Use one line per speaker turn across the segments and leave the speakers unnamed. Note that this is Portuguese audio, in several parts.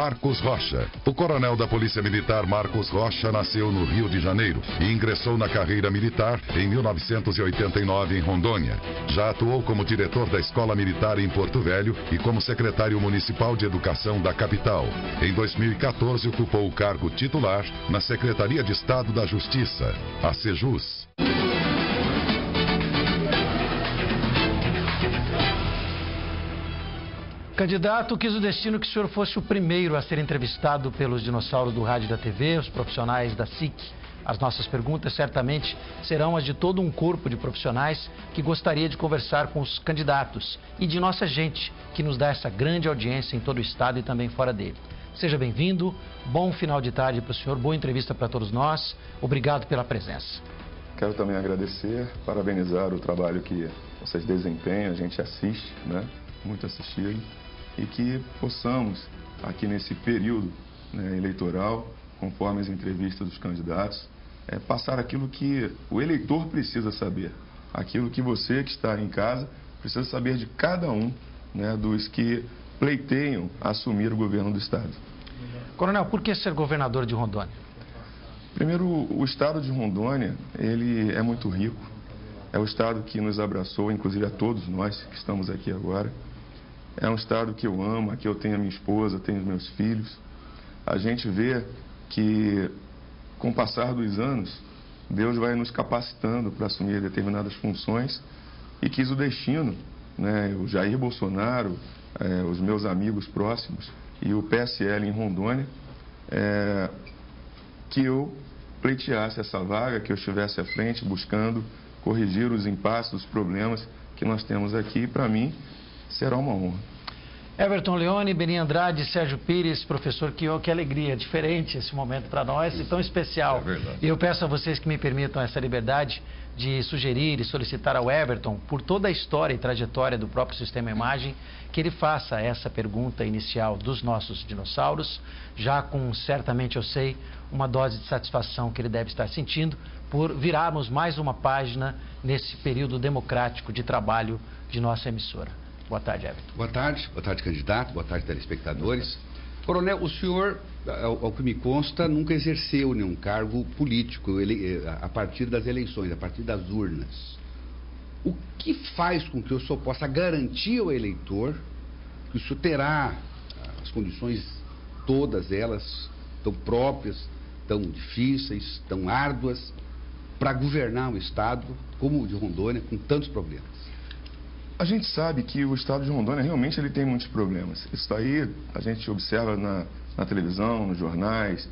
Marcos Rocha. O coronel da Polícia Militar Marcos Rocha nasceu no Rio de Janeiro e ingressou na carreira militar em 1989 em Rondônia. Já atuou como diretor da Escola Militar em Porto Velho e como secretário municipal de Educação da capital. Em 2014, ocupou o cargo titular na Secretaria de Estado da Justiça, a Sejus.
Candidato, quis o destino que o senhor fosse o primeiro a ser entrevistado pelos dinossauros do rádio e da TV, os profissionais da SIC. As nossas perguntas certamente serão as de todo um corpo de profissionais que gostaria de conversar com os candidatos e de nossa gente, que nos dá essa grande audiência em todo o estado e também fora dele. Seja bem-vindo, bom final de tarde para o senhor, boa entrevista para todos nós, obrigado pela presença.
Quero também agradecer, parabenizar o trabalho que vocês desempenham, a gente assiste, né? Muito assistido. E que possamos, aqui nesse período, né, eleitoral, conforme as entrevistas dos candidatos, passar aquilo que o eleitor precisa saber. Aquilo que você que está em casa precisa saber de cada um, né, dos que pleiteiam assumir o governo do Estado.
Coronel, por que ser governador de Rondônia?
Primeiro, o Estado de Rondônia, ele é muito rico. É o Estado que nos abraçou, inclusive a todos nós que estamos aqui agora. É um estado que eu amo, aqui eu tenho a minha esposa, tenho os meus filhos. A gente vê que, com o passar dos anos, Deus vai nos capacitando para assumir determinadas funções e quis o destino, né, o Jair Bolsonaro, os meus amigos próximos e o PSL em Rondônia, que eu pleiteasse essa vaga, que eu estivesse à frente buscando corrigir os impasses, os problemas que nós temos aqui. E para mim, será uma honra.
Everton Leone, Beni Andrade, Sérgio Pires, professor, que alegria, diferente esse momento para nós e tão especial.
É verdade.
E eu peço a vocês que me permitam essa liberdade de sugerir e solicitar ao Everton, por toda a história e trajetória do próprio Sistema Imagem, que ele faça essa pergunta inicial dos nossos dinossauros, já com, certamente eu sei, uma dose de satisfação que ele deve estar sentindo por virarmos mais uma página nesse período democrático de trabalho de nossa emissora. Boa tarde, Everton.
Boa tarde, candidato, boa tarde, telespectadores. Coronel, o senhor, ao que me consta, nunca exerceu nenhum cargo político a partir das eleições, a partir das urnas. O que faz com que o senhor possa garantir ao eleitor que o senhor terá as condições, todas elas, tão próprias, tão difíceis, tão árduas, para governar um estado como o de Rondônia, com tantos problemas?
A gente sabe que o estado de Rondônia realmente ele tem muitos problemas. Isso aí a gente observa na televisão, nos jornais,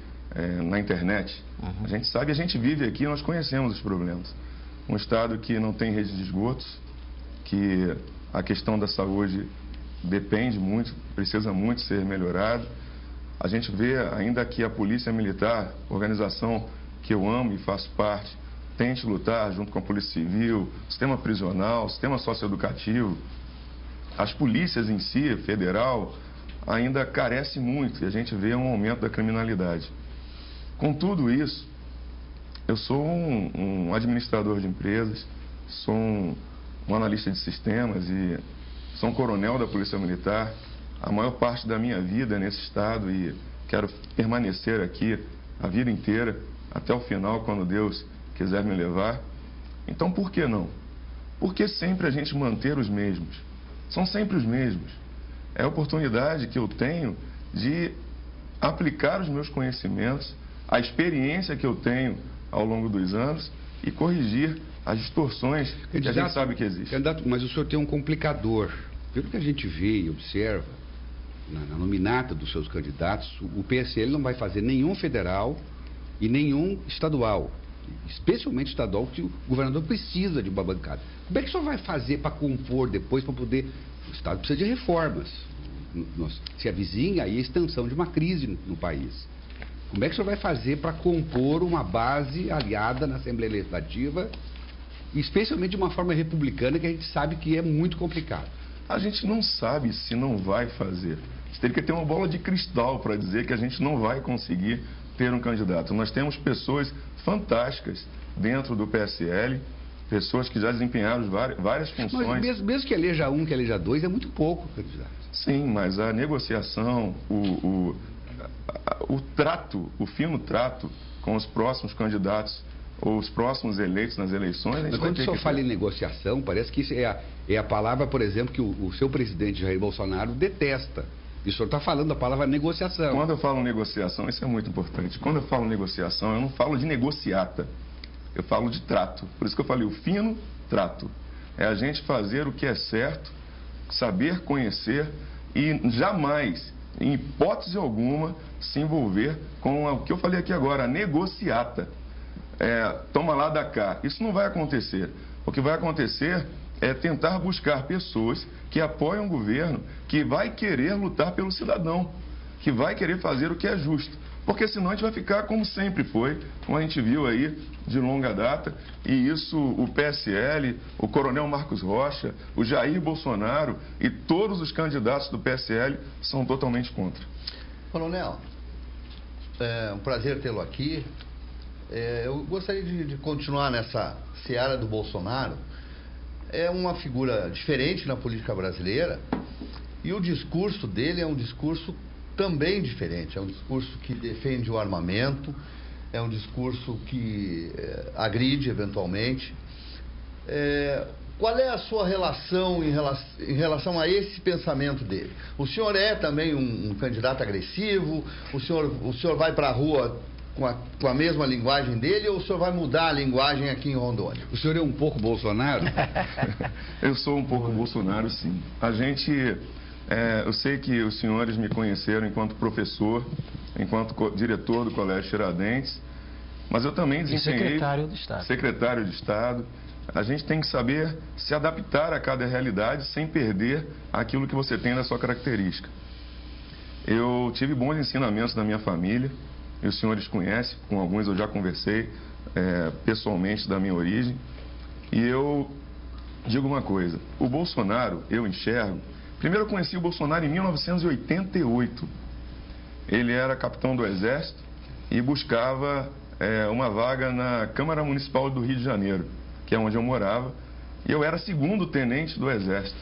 na internet. A gente sabe, a gente vive aqui, nós conhecemos os problemas. Um estado que não tem rede de esgotos, que a questão da saúde depende muito, precisa muito ser melhorado. A gente vê ainda que a Polícia Militar, organização que eu amo e faço parte, tente lutar junto com a Polícia Civil, sistema prisional, sistema socioeducativo. As polícias em si, federal, ainda carece muito e a gente vê um aumento da criminalidade. Com tudo isso, eu sou um administrador de empresas, sou um analista de sistemas e sou um coronel da Polícia Militar. A maior parte da minha vida é nesse estado e quero permanecer aqui a vida inteira, até o final, quando Deus quiser me levar. Então, por que não? Por que sempre a gente manter os mesmos? São sempre os mesmos. É a oportunidade que eu tenho de aplicar os meus conhecimentos, a experiência que eu tenho ao longo dos anos e corrigir as distorções que a gente sabe que existem.
Candidato, mas o senhor tem um complicador. Pelo que a gente vê e observa, na nominata dos seus candidatos, o PSL não vai fazer nenhum federal e nenhum estadual. Especialmente estadual, que o governador precisa de uma bancada. Como é que o senhor vai fazer para compor depois, para poder... O Estado precisa de reformas. Se avizinha aí a extensão de uma crise no país. Como é que o senhor vai fazer para compor uma base aliada na Assembleia Legislativa, especialmente de uma forma republicana, que a gente sabe que é muito complicado?
A gente não sabe se não vai fazer. Você teria que ter uma bola de cristal para dizer que a gente não vai conseguir ter um candidato. Nós temos pessoas fantásticas dentro do PSL, pessoas que já desempenharam várias funções.
Mas mesmo que eleja um, que eleja dois, é muito pouco, candidato.
Sim, mas a negociação, o trato, o fino trato com os próximos candidatos ou os próximos eleitos nas eleições...
Mas quando o senhor fala em negociação, parece que isso é a palavra, por exemplo, que o seu presidente Jair Bolsonaro detesta. E o senhor está falando a palavra negociação.
Quando eu falo negociação, isso é muito importante. Quando eu falo negociação, eu não falo de negociata. Eu falo de trato. Por isso que eu falei o fino trato. É a gente fazer o que é certo, saber conhecer e jamais, em hipótese alguma, se envolver com o que eu falei aqui agora, a negociata. Toma lá da cá. Isso não vai acontecer. O que vai acontecer é tentar buscar pessoas que apoiam o governo, que vai querer lutar pelo cidadão, que vai querer fazer o que é justo. Porque senão a gente vai ficar como sempre foi, como a gente viu aí de longa data, e isso o PSL, o Coronel Marcos Rocha, o Jair Bolsonaro e todos os candidatos do PSL são totalmente contra.
Coronel, é um prazer tê-lo aqui. Eu gostaria de continuar nessa seara do Bolsonaro. É uma figura diferente na política brasileira e o discurso dele é um discurso também diferente. É um discurso que defende o armamento, é um discurso que agride eventualmente. Qual é a sua relação em relação a esse pensamento dele? O senhor é também um candidato agressivo? O senhor vai para a rua com a mesma linguagem dele ou o senhor vai mudar a linguagem aqui em Rondônia?
O senhor é um pouco Bolsonaro?
Eu sou um pouco Bolsonaro, sim. Eu sei que os senhores me conheceram enquanto professor, enquanto diretor do Colégio Tiradentes, mas eu também desempenhei...
secretário do Estado.
Secretário de Estado. A gente tem que saber se adaptar a cada realidade sem perder aquilo que você tem na sua característica. Eu tive bons ensinamentos da minha família, e os senhores conhecem, com alguns eu já conversei pessoalmente da minha origem. E eu digo uma coisa, o Bolsonaro, eu enxergo... Primeiro eu conheci o Bolsonaro em 1988. Ele era capitão do Exército e buscava uma vaga na Câmara Municipal do Rio de Janeiro, que é onde eu morava. E eu era segundo tenente do Exército.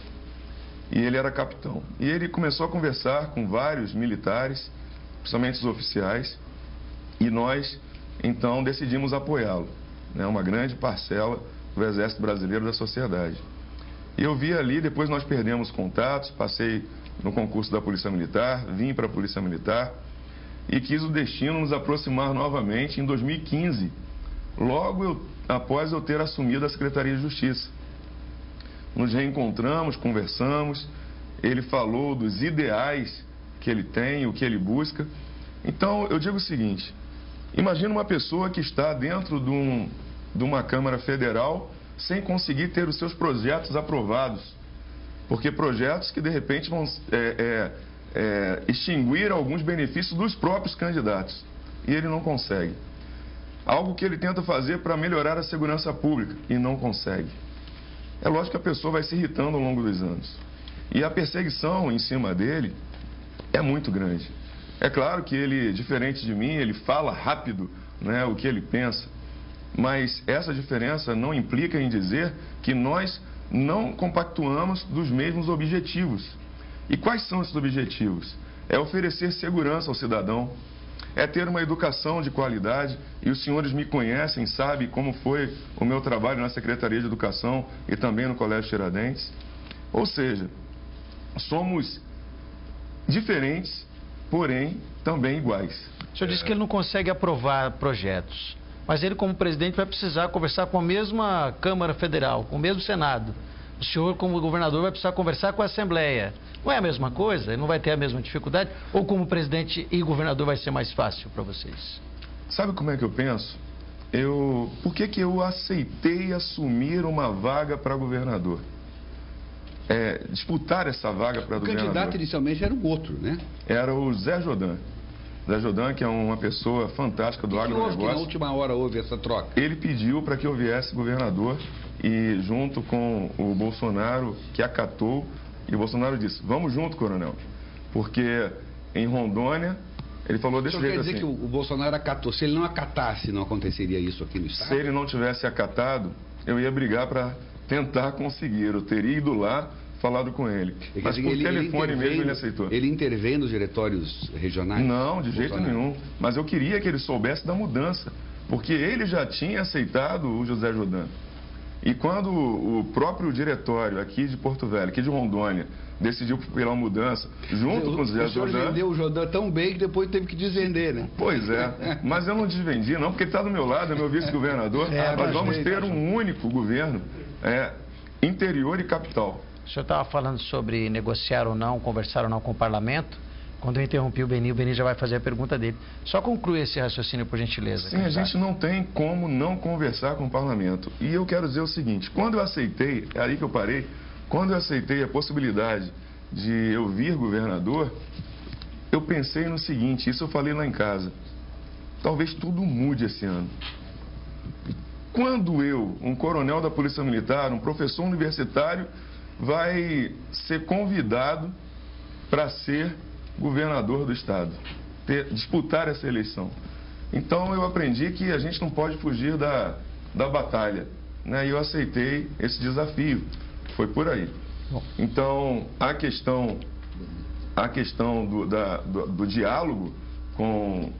E ele era capitão. E ele começou a conversar com vários militares, principalmente os oficiais, e nós, então, decidimos apoiá-lo, né? Uma grande parcela do Exército Brasileiro da sociedade. E eu vi ali, depois nós perdemos contatos, passei no concurso da Polícia Militar, vim para a Polícia Militar e quis o destino nos aproximar novamente em 2015, logo após eu ter assumido a Secretaria de Justiça. Nos reencontramos, conversamos, ele falou dos ideais que ele tem, o que ele busca. Então, eu digo o seguinte, imagina uma pessoa que está dentro de uma Câmara Federal sem conseguir ter os seus projetos aprovados. Porque projetos que, de repente, vão extinguir alguns benefícios dos próprios candidatos. E ele não consegue. Algo que ele tenta fazer para melhorar a segurança pública e não consegue. É lógico que a pessoa vai se irritando ao longo dos anos. E a perseguição em cima dele é muito grande. É claro que ele, diferente de mim, ele fala rápido, né, o que ele pensa. Mas essa diferença não implica em dizer que nós não compactuamos dos mesmos objetivos. E quais são esses objetivos? É oferecer segurança ao cidadão, é ter uma educação de qualidade, e os senhores me conhecem, sabem como foi o meu trabalho na Secretaria de Educação e também no Colégio Tiradentes. Ou seja, somos diferentes, porém também iguais.
O senhor disse que ele não consegue aprovar projetos. Mas ele, como presidente, vai precisar conversar com a mesma Câmara Federal, com o mesmo Senado. O senhor, como governador, vai precisar conversar com a Assembleia. Não é a mesma coisa? Ele não vai ter a mesma dificuldade? Ou como presidente e governador vai ser mais fácil para vocês?
Sabe como é que eu penso? Por que eu aceitei assumir uma vaga para governador? Disputar essa vaga para governador.
O candidato inicialmente era o outro, né?
Era o Zé Jodan. Zé Jodan, que é uma pessoa fantástica do agronegócio.
Que na última hora houve essa troca?
Ele pediu para que eu viesse governador e junto com o Bolsonaro, que acatou, e o Bolsonaro disse, vamos junto, coronel, porque em Rondônia, ele falou desse jeito assim...
Quer dizer que o Bolsonaro acatou, se ele não acatasse, não aconteceria isso aqui no Estado?
Se ele não tivesse acatado, eu ia brigar para tentar conseguir, eu teria ido lá falado com ele. Mas por telefone mesmo ele aceitou.
Ele intervém nos diretórios regionais?
Não, de jeito nenhum. Mas eu queria que ele soubesse da mudança, porque ele já tinha aceitado o José Jodan. E quando o próprio diretório aqui de Porto Velho, aqui de Rondônia, decidiu pela mudança, junto com o José Jodan...
O senhor vendeu o Jodan tão bem que depois teve que desvender, né?
Pois é, mas eu não desvendi não, porque ele está do meu lado, é meu vice-governador. Nós vamos ter um único governo, interior e capital.
O senhor estava falando sobre negociar ou não, conversar ou não com o parlamento. Quando eu interrompi o Beni já vai fazer a pergunta dele. Só conclui esse raciocínio, por gentileza.
Sim, a gente não tem como não conversar com o parlamento. E eu quero dizer o seguinte, quando eu aceitei, é aí que eu parei, quando eu aceitei a possibilidade de eu vir governador, eu pensei no seguinte, isso eu falei lá em casa, talvez tudo mude esse ano. Quando eu, um coronel da Polícia Militar, um professor universitário, vai ser convidado para ser governador do estado, disputar essa eleição. Então eu aprendi que a gente não pode fugir da batalha, né? E eu aceitei esse desafio, foi por aí. Então a questão do diálogo com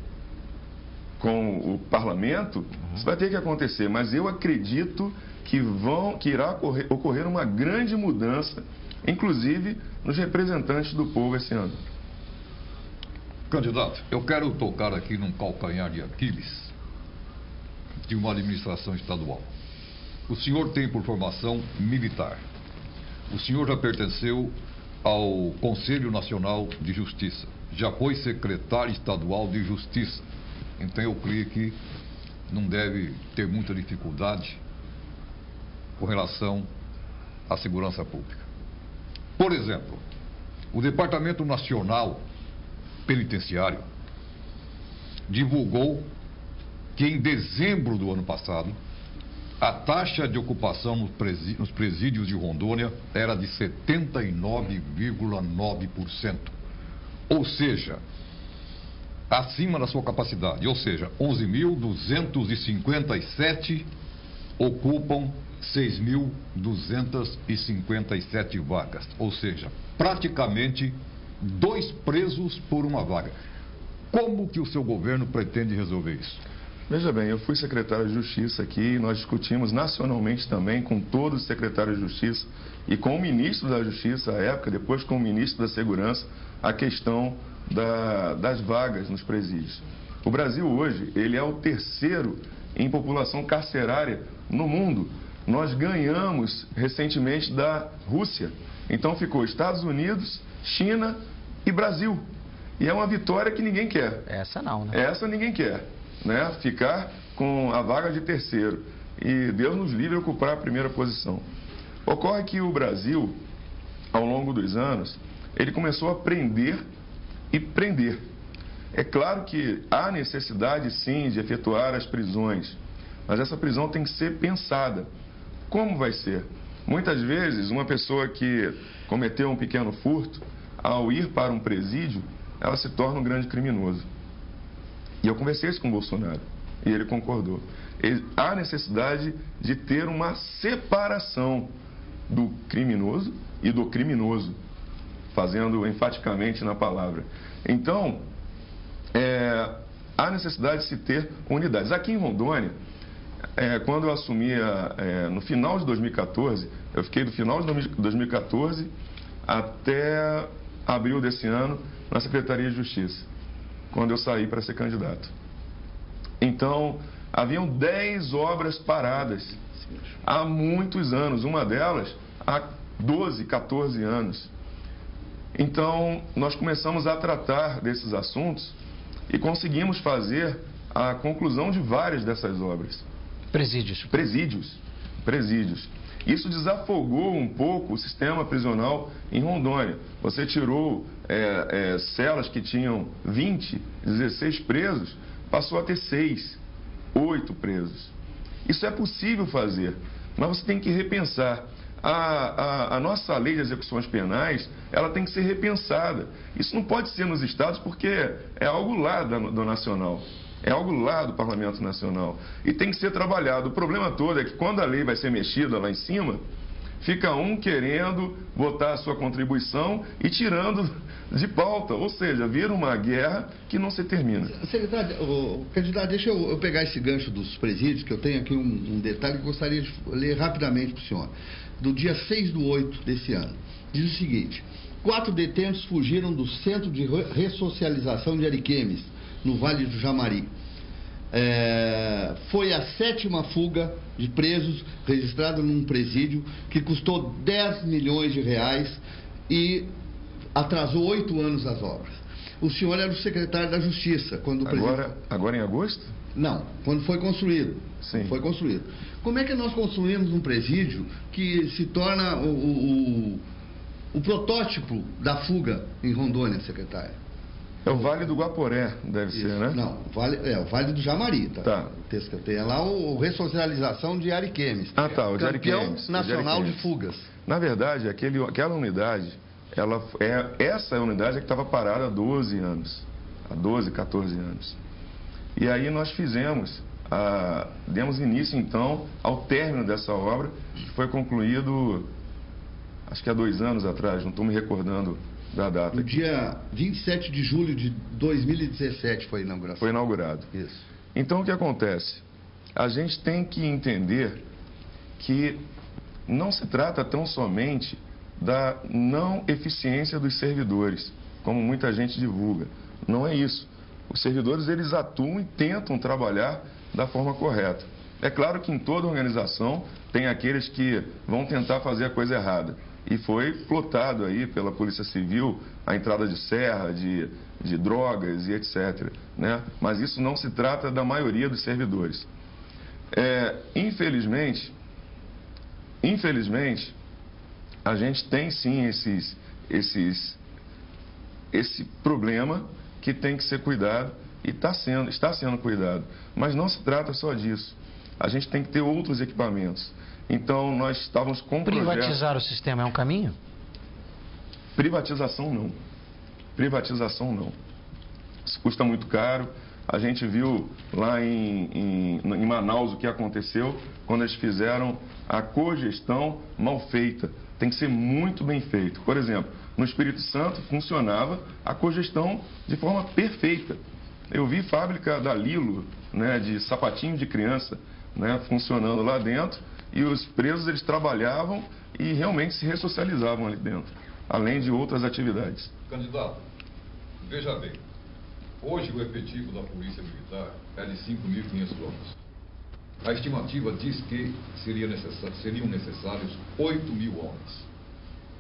o parlamento, isso vai ter que acontecer, mas eu acredito que irá ocorrer uma grande mudança, inclusive nos representantes do povo esse ano.
Candidato, eu quero tocar aqui num calcanhar de Aquiles de uma administração estadual. O senhor tem por formação militar. O senhor já pertenceu ao Conselho Nacional de Justiça. Já foi secretário estadual de Justiça. Então eu creio que não deve ter muita dificuldade com relação à segurança pública. Por exemplo, o Departamento Nacional Penitenciário divulgou que em dezembro do ano passado a taxa de ocupação nos presídios de Rondônia era de 79,9%, ou seja, acima da sua capacidade, ou seja, 11.257 ocupam 6.257 vagas, ou seja, praticamente 2 presos por uma vaga. Como que o seu governo pretende resolver isso?
Veja bem, eu fui secretário de Justiça aqui, nós discutimos nacionalmente também com todos os secretários de Justiça e com o ministro da Justiça à época, depois com o ministro da Segurança, a questão das vagas nos presídios. O Brasil hoje, ele é o terceiro em população carcerária no mundo. Nós ganhamos recentemente da Rússia. Então ficou Estados Unidos, China e Brasil. E é uma vitória que ninguém quer.
Essa não, né?
Essa ninguém quer, né? Ficar com a vaga de terceiro. E Deus nos livre de ocupar a primeira posição. Ocorre que o Brasil, ao longo dos anos, ele começou a prender e prender. É claro que há necessidade, sim, de efetuar as prisões, mas essa prisão tem que ser pensada. Como vai ser? Muitas vezes, uma pessoa que cometeu um pequeno furto, ao ir para um presídio, ela se torna um grande criminoso. E eu conversei isso com o Bolsonaro, e ele concordou. Há necessidade de ter uma separação do criminoso e do criminoso, fazendo enfaticamente na palavra. Então, há necessidade de se ter unidades. Aqui em Rondônia, quando eu assumia no final de 2014, eu fiquei do final de 2014 até abril desse ano na Secretaria de Justiça, quando eu saí para ser candidato. Então, haviam 10 obras paradas há muitos anos, uma delas há 12, 14 anos. Então, nós começamos a tratar desses assuntos e conseguimos fazer a conclusão de várias dessas obras.
Presídios.
Presídios. Isso desafogou um pouco o sistema prisional em Rondônia. Você tirou celas que tinham 20, 16 presos, passou a ter 6, 8 presos. Isso é possível fazer, mas você tem que repensar. A nossa lei de execuções penais, ela tem que ser repensada. Isso não pode ser nos estados porque é algo lá do nacional. É algo lá do Parlamento Nacional. E tem que ser trabalhado. O problema todo é que quando a lei vai ser mexida lá em cima, fica um querendo botar a sua contribuição e tirando de pauta, ou seja, vira uma guerra que não se termina.
Secretário, candidato, deixa eu pegar esse gancho dos presídios, que eu tenho aqui um detalhe que eu gostaria de ler rapidamente para o senhor. Do dia 6/8 desse ano, diz o seguinte: 4 detentos fugiram do Centro de Ressocialização de Ariquemes, no Vale do Jamari. Foi a 7ª fuga de presos registrada num presídio que custou 10 milhões de reais e atrasou 8 anos as obras. O senhor era o secretário da Justiça quando o presídio...
Agora em agosto?
Não, quando foi construído.
Sim.
Foi construído. Como é que nós construímos um presídio que se torna o protótipo da fuga em Rondônia, secretário?
É o Vale do Guaporé, deve ser, né?
Não, o Vale do Jamari. Tá. O texto que eu tenho é lá, o Ressocialização de Ariquemes.
Ah, tá, o de Ariquemes.
Campeão nacional de fugas.
Na verdade, aquela unidade, essa unidade é que estava parada há 12 anos. Há 12, 14 anos. E aí nós demos início, então, ao término dessa obra, que foi concluído, acho que há 2 anos atrás, não estou me recordando da data.
No dia 27 de julho de 2017 foi a inauguração.
Foi inaugurado.
Isso.
Então, o que acontece? A gente tem que entender que não se trata tão somente da não eficiência dos servidores, como muita gente divulga. Não é isso. Os servidores, eles atuam e tentam trabalhar da forma correta. É claro que em toda organização tem aqueles que vão tentar fazer a coisa errada. E foi plotado aí pela Polícia Civil a entrada de serra, de drogas e etc. Né? Mas isso não se trata da maioria dos servidores. Infelizmente, a gente tem sim esse problema que tem que ser cuidado e está sendo cuidado. Mas não se trata só disso. A gente tem que ter outros equipamentos. Então, nós estávamos com
Privatizar o sistema é um caminho?
Privatização não. Privatização não. Isso custa muito caro. A gente viu lá em Manaus o que aconteceu quando eles fizeram a cogestão mal feita. Tem que ser muito bem feito. Por exemplo, no Espírito Santo funcionava a cogestão de forma perfeita. Eu vi fábrica da Lilo, né, de sapatinho de criança, né, funcionando lá dentro, e os presos eles trabalhavam e realmente se ressocializavam ali dentro, além de outras atividades.
Candidato, veja bem, hoje o efetivo da Polícia Militar é de 5.500 homens. A estimativa diz que seriam necessários 8.000 homens.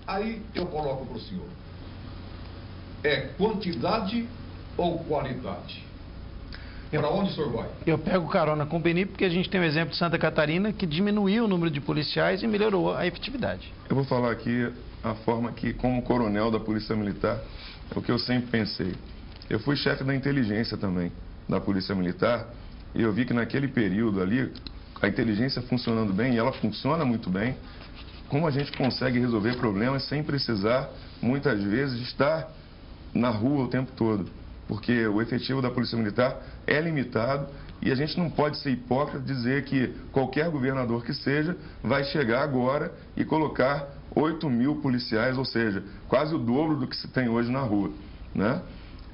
Aí eu coloco para o senhor, é quantidade ou qualidade? Para onde o senhor vai?
Eu pego carona com o Beni porque a gente tem o exemplo de Santa Catarina que diminuiu o número de policiais e melhorou a efetividade.
Eu vou falar aqui a forma que, como coronel da Polícia Militar, é o que eu sempre pensei. Eu fui chefe da inteligência também da Polícia Militar e eu vi que naquele período ali, a inteligência funcionando bem, e ela funciona muito bem, como a gente consegue resolver problemas sem precisar, muitas vezes, estar na rua o tempo todo. Porque o efetivo da Polícia Militar é limitado e a gente não pode ser hipócrita e dizer que qualquer governador que seja vai chegar agora e colocar 8.000 policiais, ou seja, quase o dobro do que se tem hoje na rua, né?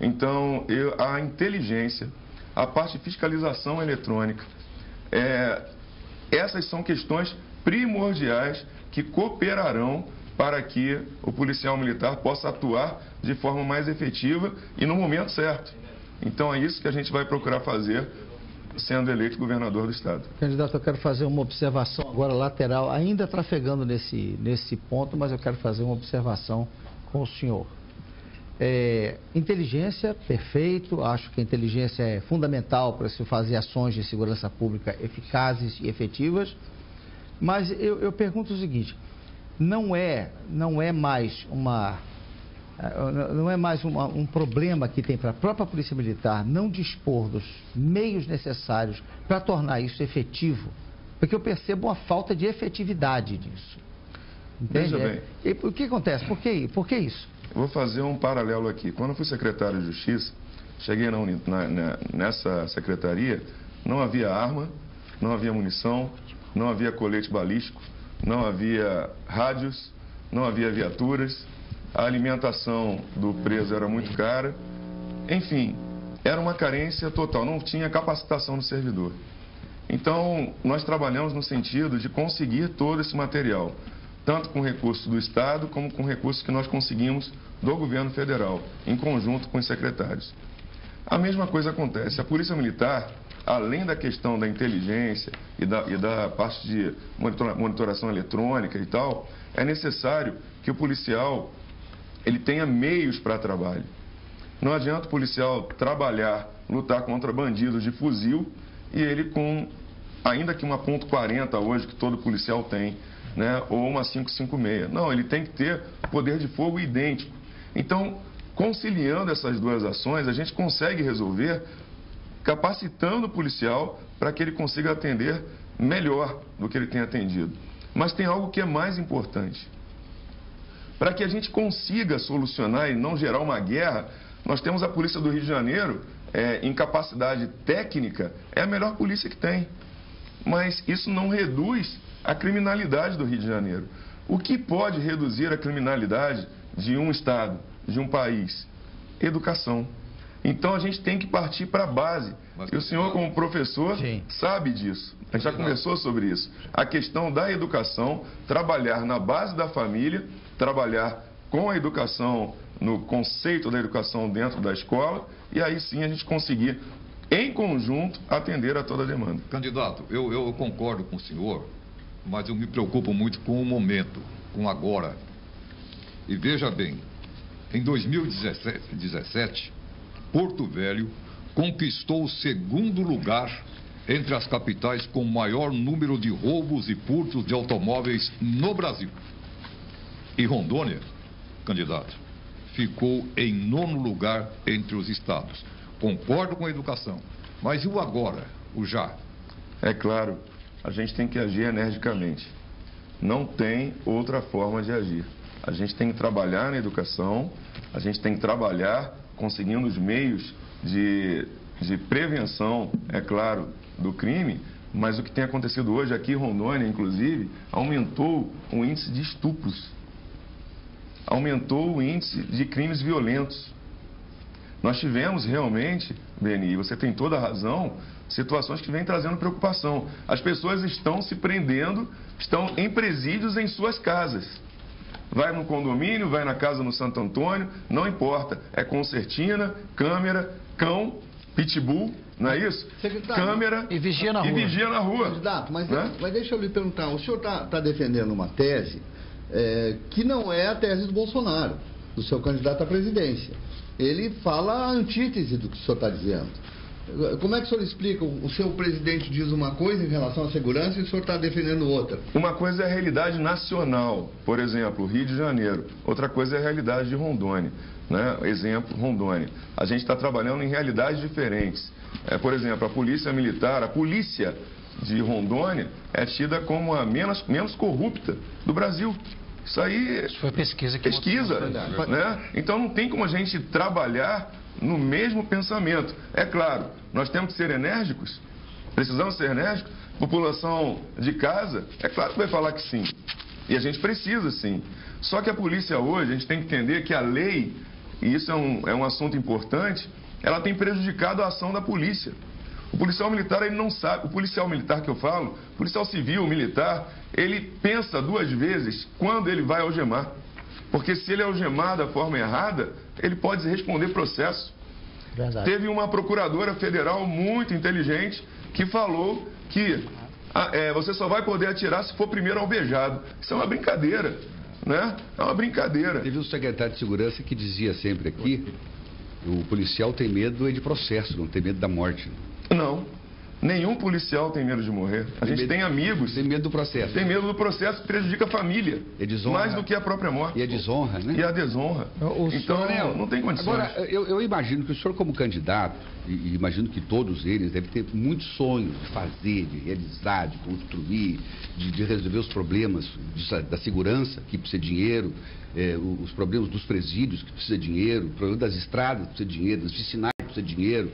Então, a inteligência, a parte de fiscalização eletrônica, essas são questões primordiais que cooperarão para que o policial militar possa atuar de forma mais efetiva e no momento certo. Então é isso que a gente vai procurar fazer sendo eleito governador do estado.
Candidato, eu quero fazer uma observação agora lateral, ainda trafegando nesse ponto, mas eu quero fazer uma observação com o senhor. Inteligência, perfeito, acho que a inteligência é fundamental para se fazer ações de segurança pública eficazes e efetivas, mas eu pergunto o seguinte: não é mais um problema que tem para a própria Polícia Militar não dispor dos meios necessários para tornar isso efetivo? Porque eu percebo uma falta de efetividade nisso. Entende?
Veja bem.
E o que acontece? Por que isso?
Eu vou fazer um paralelo aqui. Quando eu fui secretário de Justiça, cheguei nessa secretaria, não havia arma, não havia munição, não havia colete balístico, não havia rádios, não havia viaturas, a alimentação do preso era muito cara. Enfim, era uma carência total, não tinha capacitação do servidor. Então, nós trabalhamos no sentido de conseguir todo esse material, tanto com recursos do Estado, como com recursos que nós conseguimos do governo federal, em conjunto com os secretários. A mesma coisa acontece. A Polícia Militar, além da questão da inteligência e da parte de monitoração eletrônica e tal, é necessário que o policial ele tenha meios para trabalho. Não adianta o policial trabalhar, lutar contra bandidos de fuzil e ele com, ainda que uma .40 hoje que todo policial tem, né, ou uma 5.56. Não, ele tem que ter poder de fogo idêntico. Então, conciliando essas duas ações, a gente consegue resolver capacitando o policial para que ele consiga atender melhor do que ele tem atendido. Mas tem algo que é mais importante. Para que a gente consiga solucionar e não gerar uma guerra, nós temos a Polícia do Rio de Janeiro, em capacidade técnica, é a melhor polícia que tem. Mas isso não reduz a criminalidade do Rio de Janeiro. O que pode reduzir a criminalidade de um estado, de um país? Educação. Então a gente tem que partir para a base. E o senhor, como professor, sabe disso. A gente já conversou sobre isso. A questão da educação, trabalhar na base da família, trabalhar com a educação, no conceito da educação dentro da escola, e aí sim a gente conseguir, em conjunto, atender a toda a demanda.
Candidato, eu concordo com o senhor, mas eu me preocupo muito com o momento, com agora. E veja bem, em 2017, Porto Velho conquistou o segundo lugar entre as capitais com maior número de roubos e furtos de automóveis no Brasil. E Rondônia, candidato, ficou em 9º lugar entre os estados. Concordo com a educação, mas e o agora, o já?
É claro, a gente tem que agir energicamente. Não tem outra forma de agir. A gente tem que trabalhar na educação, a gente tem que trabalhar conseguindo os meios de prevenção, é claro, do crime, mas o que tem acontecido hoje aqui em Rondônia, inclusive, aumentou o índice de estupros, aumentou o índice de crimes violentos. Nós tivemos realmente, Beni, você tem toda a razão, situações que vêm trazendo preocupação. As pessoas estão se prendendo, estão em presídios em suas casas. Vai no condomínio, vai na casa no Santo Antônio, não importa. É concertina, câmera, cão, pitbull, não é isso?
Secretário,
câmera
e vigia na rua.
E vigia na rua.
Candidato, mas deixa eu lhe perguntar, o senhor está defendendo uma tese que não é a tese do Bolsonaro, do seu candidato à presidência. Ele fala a antítese do que o senhor está dizendo. Como é que o senhor explica? O seu presidente diz uma coisa em relação à segurança e o senhor está defendendo outra.
Uma coisa é a realidade nacional, por exemplo, Rio de Janeiro. Outra coisa é a realidade de Rondônia, né? Exemplo, Rondônia. A gente está trabalhando em realidades diferentes. Por exemplo, a polícia militar, a polícia de Rondônia é tida como a menos corrupta do Brasil. Isso
foi pesquisa que
né? Então não tem como a gente trabalhar no mesmo pensamento. É claro, nós temos que ser enérgicos, precisamos ser enérgicos. População de casa, é claro que vai falar que sim. E a gente precisa sim. Só que a polícia hoje, a gente tem que entender que a lei, e isso é um assunto importante, ela tem prejudicado a ação da polícia. O policial militar, ele não sabe, o policial militar que eu falo, policial civil, militar, ele pensa 2 vezes quando ele vai algemar. Porque se ele algemar da forma errada, ele pode responder processo.
Verdade.
Teve uma procuradora federal muito inteligente que falou que você só vai poder atirar se for primeiro alvejado. Isso é uma brincadeira, né? É uma brincadeira.
Teve um secretário de segurança que dizia sempre aqui, o policial tem medo de processo, não tem medo da morte.
Não. Nenhum policial tem medo de morrer. A gente tem amigos.
Tem medo do processo.
Tem medo do processo que prejudica a família.
É desonra.
Mais do que a própria morte.
E a desonra, né?
E a desonra. Então, não tem condições.
Agora, eu imagino que o senhor, como candidato, e imagino que todos eles devem ter muitos sonhos de fazer, de realizar, de construir, de resolver os problemas da segurança, que precisa de dinheiro, os problemas dos presídios, que precisa de dinheiro, o problema das estradas, que precisa de dinheiro, das vicinais, que precisa de dinheiro.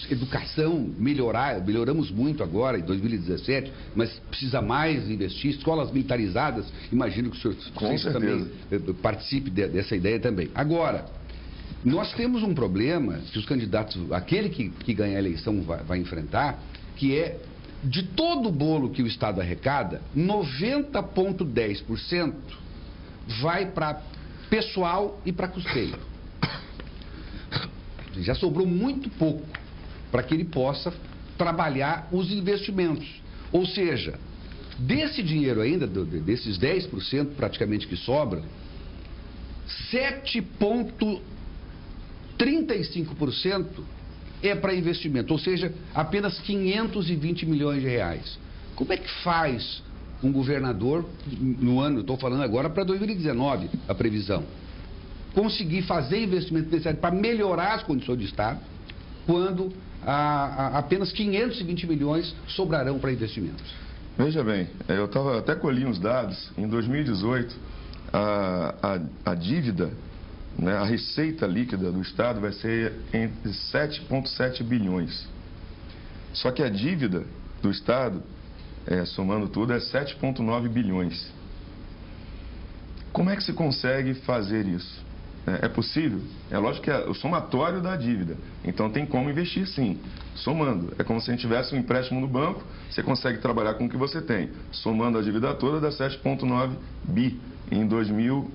educação, melhoramos muito agora, em 2017, mas precisa mais investir, escolas militarizadas, imagino que o senhor também participe dessa ideia também. Agora, nós temos um problema que os candidatos, aquele que ganhar a eleição vai enfrentar, que é, de todo o bolo que o Estado arrecada, 90,10% vai para pessoal e para custeio. Já sobrou muito pouco para que ele possa trabalhar os investimentos. Ou seja, desse dinheiro ainda, desses 10% praticamente que sobra, 7,35% é para investimento, ou seja, apenas 520 milhões de reais. Como é que faz um governador, no ano, estou falando agora para 2019, a previsão, conseguir fazer investimento necessário para melhorar as condições do Estado, quando apenas 520 milhões sobrarão para investimentos?
Veja bem, eu até colhi uns dados. Em 2018, a dívida, né, a receita líquida do Estado vai ser entre 7,7 bilhões. Só que a dívida do Estado, somando tudo, é 7,9 bilhões. Como é que se consegue fazer isso? É possível? É lógico que é o somatório da dívida. Então tem como investir, sim. Somando. É como se a gente tivesse um empréstimo no banco, você consegue trabalhar com o que você tem. Somando a dívida toda, dá 7,9 bi em 2000.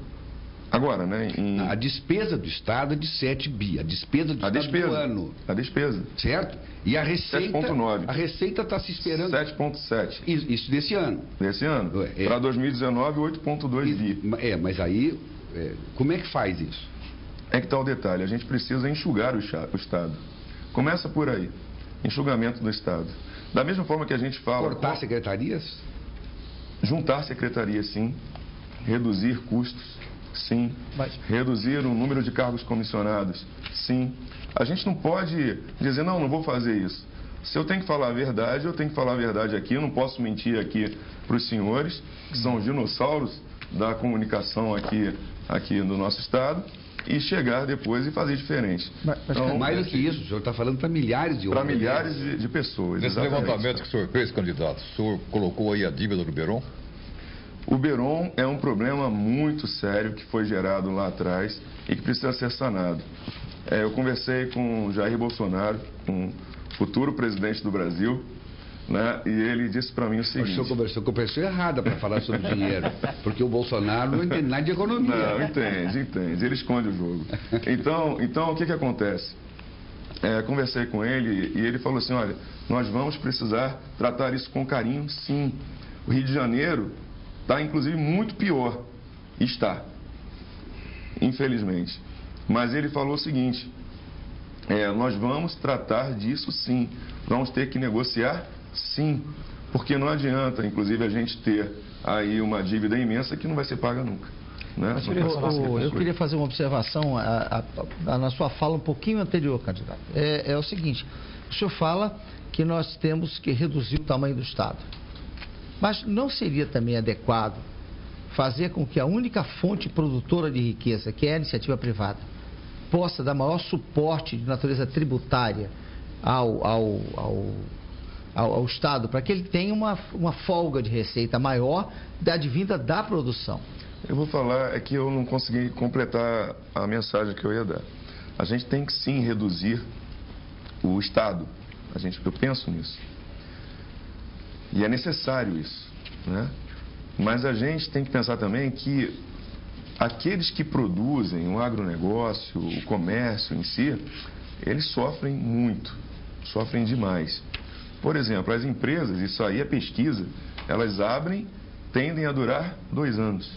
Agora, né?
A despesa do Estado é de 7 bi. A despesa do Estado do ano.
A despesa.
Certo? E a receita.
7,9.
A receita está se esperando.
7,7.
Isso desse ano.
Desse ano. Para 2019, 8,2 bi.
Mas aí, como é que faz isso?
É que está o detalhe. A gente precisa enxugar o Estado. Começa por aí. Enxugamento do Estado. Da mesma forma que a gente fala.
Cortar secretarias?
Juntar secretarias, sim. Reduzir custos. Sim. Reduzir o número de cargos comissionados. Sim. A gente não pode dizer, não vou fazer isso. Se eu tenho que falar a verdade, eu tenho que falar a verdade aqui. Eu não posso mentir aqui para os senhores, que são os dinossauros da comunicação aqui no nosso Estado, e chegar depois e fazer diferente.
Então, mais do que isso, o senhor está falando para milhares de
outros. Para milhares de pessoas.
Nesse levantamento que o senhor fez, candidato, o senhor colocou aí a dívida do Beron?
O Beron é um problema muito sério que foi gerado lá atrás e que precisa ser sanado. Eu conversei com Jair Bolsonaro, um futuro presidente do Brasil, né, e ele disse para mim o seguinte...
O senhor conversou com a pessoa errada para falar sobre dinheiro, porque o Bolsonaro não entende nada de economia.
Não, entende. Ele esconde o jogo. Então o que acontece? Conversei com ele e ele falou assim, olha, nós vamos precisar tratar isso com carinho, sim. O Rio de Janeiro está, inclusive, muito pior. Está. Infelizmente. Mas ele falou o seguinte, nós vamos tratar disso, sim. Vamos ter que negociar, sim. Porque não adianta, inclusive, a gente ter aí uma dívida imensa que não vai ser paga nunca. Né?
Mas, eu queria fazer uma observação na sua fala um pouquinho anterior, candidato. É o seguinte, o senhor fala que nós temos que reduzir o tamanho do Estado. Mas não seria também adequado fazer com que a única fonte produtora de riqueza, que é a iniciativa privada, possa dar maior suporte de natureza tributária ao Estado, para que ele tenha uma folga de receita maior da advinda da produção?
Eu vou falar, que eu não consegui completar a mensagem que eu ia dar. A gente tem que sim reduzir o Estado. Eu penso nisso. E é necessário isso, né? Mas a gente tem que pensar também que aqueles que produzem o agronegócio, o comércio em si, eles sofrem muito, sofrem demais. Por exemplo, as empresas, isso aí é pesquisa, elas abrem, tendem a durar 2 anos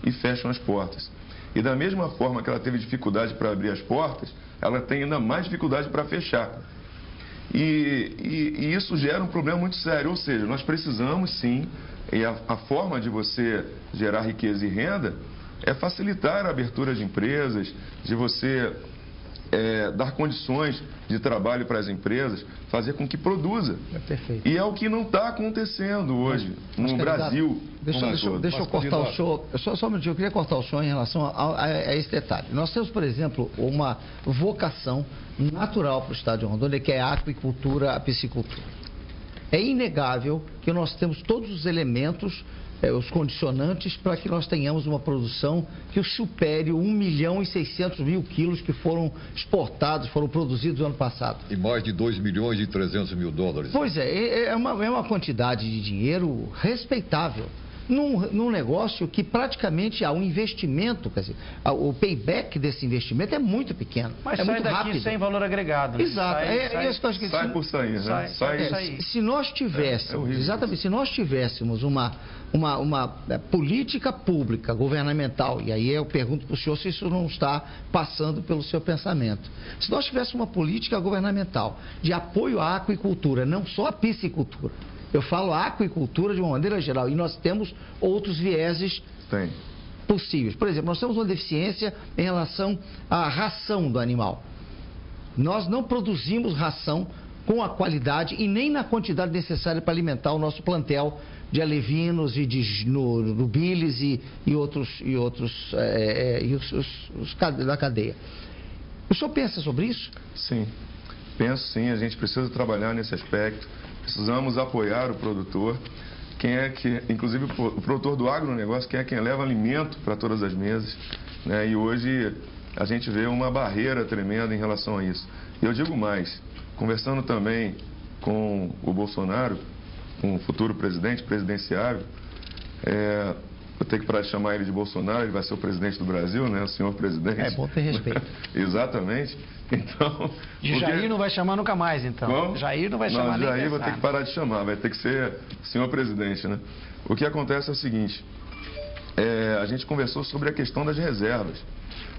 e fecham as portas. E da mesma forma que ela teve dificuldade para abrir as portas, ela tem ainda mais dificuldade para fechar. E isso gera um problema muito sério, ou seja, nós precisamos sim, e a forma de você gerar riqueza e renda é facilitar a abertura de empresas, de você dar condições de trabalho para as empresas, fazer com que produza.
Perfeito.
E é o que não está acontecendo hoje no Brasil.
Deixa eu cortar o senhor, só um minutinho, eu queria cortar o senhor em relação a esse detalhe. Nós temos, por exemplo, uma vocação natural para o estado de Rondônia, que é a aquicultura, a piscicultura. É inegável que nós temos todos os elementos, os condicionantes para que nós tenhamos uma produção que supere 1.600.000 quilos que foram exportados, foram produzidos no ano passado.
E mais de 2.300.000 dólares.
Pois é uma quantidade de dinheiro respeitável. Num negócio que praticamente há um investimento, quer dizer, o payback desse investimento é muito pequeno.
Mas
é
sai
muito
daqui
rápido.
sem valor agregado. Né?
Exato.
Sai por sair, né?
Se nós tivéssemos, exatamente, se nós tivéssemos uma política pública, governamental, e aí eu pergunto para o senhor se isso não está passando pelo seu pensamento. Se nós tivéssemos uma política governamental de apoio à aquicultura, não só à piscicultura, eu falo aquicultura de uma maneira geral, e nós temos outros vieses possíveis. Por exemplo, nós temos uma deficiência em relação à ração do animal. Nós não produzimos ração com a qualidade e nem na quantidade necessária para alimentar o nosso plantel de alevinos e de nubiles e outros da cadeia. O senhor pensa sobre isso?
Sim, penso sim. A gente precisa trabalhar nesse aspecto. Precisamos apoiar o produtor, inclusive o produtor do agronegócio, que é quem leva alimento para todas as mesas, né? E hoje a gente vê uma barreira tremenda em relação a isso. E eu digo mais, conversando também com o Bolsonaro, com o futuro presidente, presidenciável, eu tenho que parar de chamar ele de Bolsonaro, ele vai ser o presidente do Brasil, né? O senhor presidente.
É bom ter respeito.
Exatamente. Então,
Jair não vai chamar nunca mais, então.
Como?
Jair não vai chamar nem
Jair vou ter que parar de chamar, vai ter que ser senhor presidente, né? O que acontece é o seguinte, a gente conversou sobre a questão das reservas.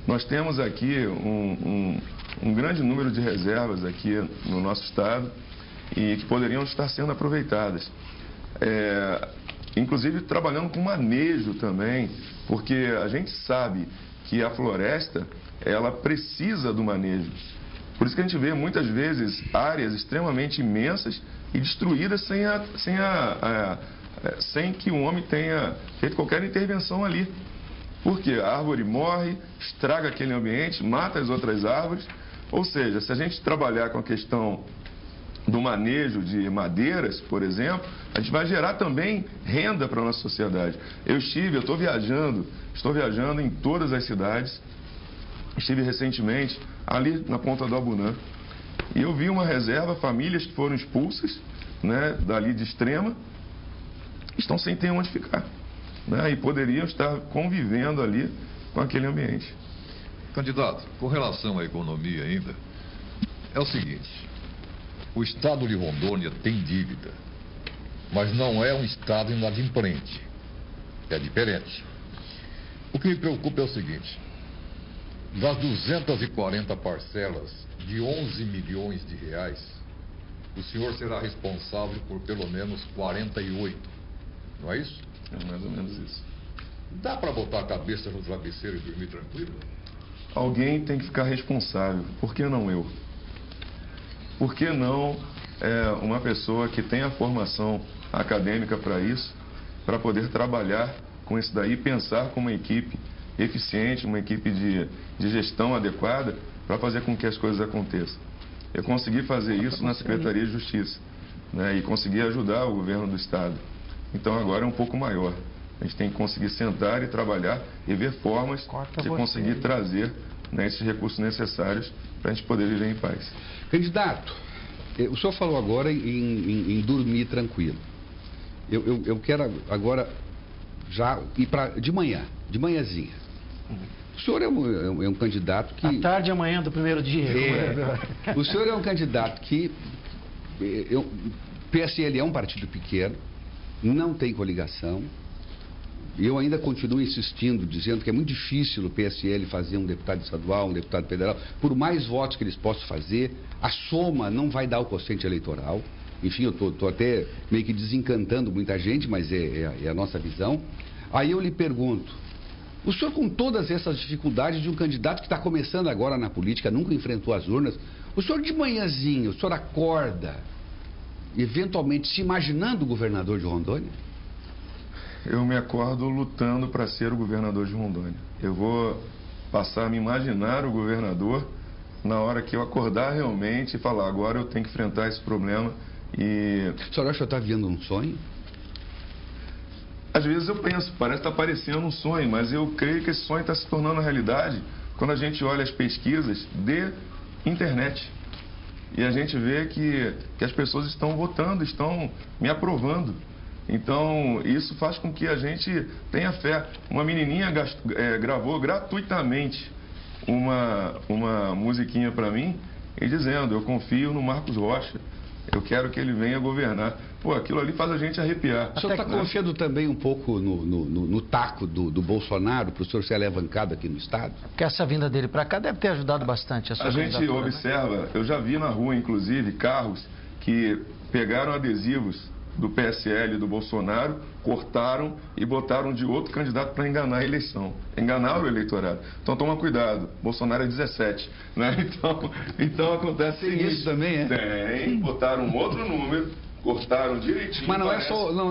Nós temos aqui um grande número de reservas aqui no nosso estado e que poderiam estar sendo aproveitadas. Inclusive trabalhando com manejo também, porque a gente sabe que a floresta, ela precisa do manejo. Por isso que a gente vê muitas vezes áreas extremamente imensas e destruídas sem que o homem tenha feito qualquer intervenção ali. Porque a árvore morre, estraga aquele ambiente, mata as outras árvores. Ou seja, se a gente trabalhar com a questão do manejo de madeiras, por exemplo, a gente vai gerar também renda para a nossa sociedade. Estou viajando em todas as cidades. Estive recentemente ali na Ponta do Abunã e eu vi uma reserva, famílias que foram expulsas, né, dali de Extrema, estão sem ter onde ficar, né, e poderiam estar convivendo ali com aquele ambiente.
Candidato, com relação à economia ainda, é o seguinte, o estado de Rondônia tem dívida, mas não é um estado inadimplente, é diferente. O que me preocupa é o seguinte, das 240 parcelas de 11 milhões de reais, o senhor será responsável por pelo menos 48, não é isso?
É mais ou menos isso.
Dá para botar a cabeça no travesseiro e dormir tranquilo?
Alguém tem que ficar responsável, por que não eu? Por que não uma pessoa que tem a formação acadêmica para isso, para poder trabalhar com isso daí, pensar com uma equipe eficiente, uma equipe de gestão adequada para fazer com que as coisas aconteçam. Eu consegui fazer isso na Secretaria de Justiça, né, e consegui ajudar o governo do Estado. Então agora é um pouco maior. A gente tem que conseguir sentar e trabalhar e ver formas de conseguir trazer, né, esses recursos necessários para a gente poder viver em paz.
Candidato, o senhor falou agora em dormir tranquilo. Eu quero agora já ir para de manhãzinha. O senhor é um candidato que...
À tarde e amanhã do primeiro dia.
O senhor é um candidato que... PSL é um partido pequeno, não tem coligação. Eu ainda continuo insistindo, dizendo que é muito difícil o PSL fazer um deputado estadual, um deputado federal. Por mais votos que eles possam fazer, a soma não vai dar o quociente eleitoral. Enfim, eu estou até meio que desencantando muita gente, mas é a nossa visão. Aí eu lhe pergunto, O senhor, com todas essas dificuldades de um candidato que está começando agora na política, nunca enfrentou as urnas, o senhor de manhãzinha, o senhor acorda, eventualmente se imaginando o governador de Rondônia?
Eu me acordo lutando para ser o governador de Rondônia. Eu vou passar a me imaginar o governador na hora que eu acordar realmente e falar, agora eu tenho que enfrentar esse problema e...
O senhor acha que está vivendo um sonho?
Às vezes eu penso, parece estar parecendo um sonho, mas eu creio que esse sonho está se tornando realidade quando a gente olha as pesquisas de internet. E a gente vê que as pessoas estão votando, estão me aprovando. Então, isso faz com que a gente tenha fé. Uma menininha gravou gratuitamente uma musiquinha para mim e dizendo, eu confio no Marcos Rocha, eu quero que ele venha governar. Pô, aquilo ali faz a gente arrepiar.
O senhor está confiando também um pouco no taco do Bolsonaro para o senhor ser alavancado aqui no Estado?
Porque essa vinda dele para cá deve ter ajudado bastante a sua
gente observa, né? Eu já vi na rua, inclusive, carros que pegaram adesivos do PSL e do Bolsonaro, cortaram e botaram de outro candidato para enganar a eleição. Enganaram o eleitorado. Então toma cuidado, Bolsonaro é 17, né? Então acontece
isso também, é?
Tem, botaram um outro número, cortaram direitinho.
Mas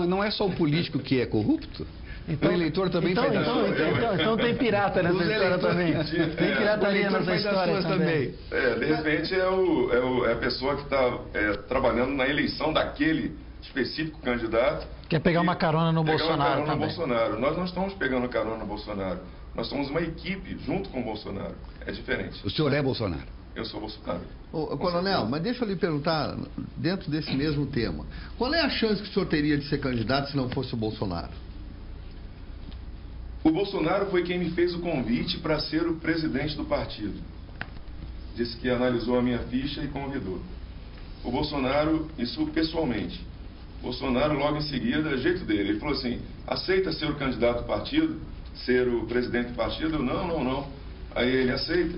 não é só o político que é corrupto? Então, o eleitor também faz das suas.
Então tem pirata nessa história também. Tem pirataria nessa história também.
De repente é a pessoa que está trabalhando na eleição daquele específico candidato.
Quer pegar uma carona no Bolsonaro
também. Bolsonaro. Nós não estamos pegando carona no Bolsonaro. Nós somos uma equipe junto com o Bolsonaro. É diferente.
O senhor é Bolsonaro?
Eu sou Bolsonaro.
Coronel, mas deixa eu lhe perguntar, dentro desse mesmo tema, qual é a chance que o senhor teria de ser candidato se não fosse o Bolsonaro?
O Bolsonaro foi quem me fez o convite para ser o presidente do partido. Disse que analisou a minha ficha e convidou. O Bolsonaro, isso pessoalmente. Bolsonaro, logo em seguida, é jeito dele. Ele falou assim, aceita ser o candidato do partido, ser o presidente do partido? Eu, não. Aí ele aceita.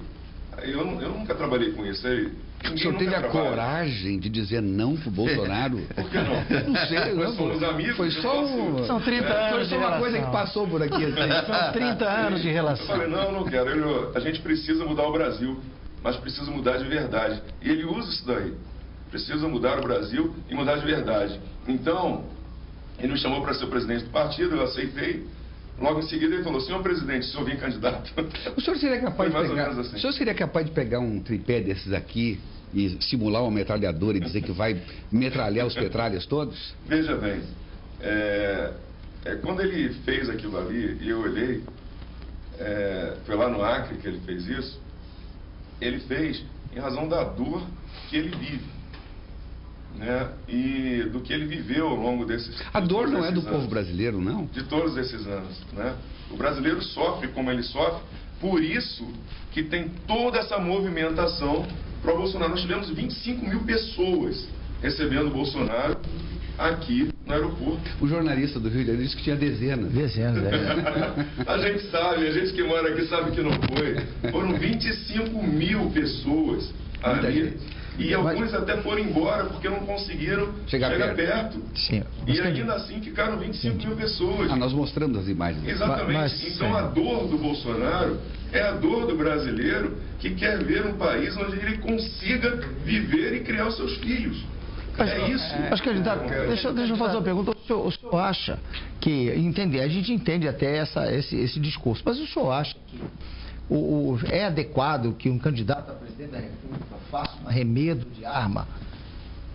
Aí eu nunca trabalhei com isso. Aí,
o senhor teve a coragem de dizer não pro Bolsonaro?
Por que não?
Não sei,
nós somos amigos.
Foi só
São 30 anos
foi só
de
uma
relação.
coisa que passou por aqui. Assim.
São 30 anos de relação.
Eu falei, não quero. A gente precisa mudar o Brasil, mas precisa mudar de verdade. E ele usa isso daí. Precisa mudar o Brasil e mudar de verdade. Então, ele me chamou para ser o presidente do partido, eu aceitei. Logo em seguida ele falou, senhor presidente, se eu vim candidato.
O senhor seria capaz
assim.
O senhor seria capaz de pegar um tripé desses aqui e simular uma metralhadora e dizer que vai metralhar os petralhas todos?
Veja bem, quando ele fez aquilo ali, e eu olhei, foi lá no Acre que ele fez isso, ele fez em razão da dor que ele vive. Né? E do que ele viveu ao longo desses anos.
A dor não é do povo brasileiro, não?
De todos esses anos, né? O brasileiro sofre como ele sofre, por isso que tem toda essa movimentação para o Bolsonaro. Nós tivemos 25 mil pessoas recebendo o Bolsonaro aqui no aeroporto.
O jornalista do Rio de Janeiro disse que tinha dezenas.
A gente sabe, a gente que mora aqui sabe que não foi. Foram 25 mil pessoas ali. E alguns até foram embora porque não conseguiram chegar perto.
Sim,
e ainda assim ficaram 25 mil pessoas.
Nós mostramos as imagens.
Exatamente. Então a dor do Bolsonaro é a dor do brasileiro que quer ver um país onde ele consiga viver e criar os seus filhos. É isso.
Acho que deixa eu fazer uma pergunta. O senhor acha que... a gente entende até esse discurso, mas o senhor acha que é adequado que um candidato a presidente da República faça um arremedo de arma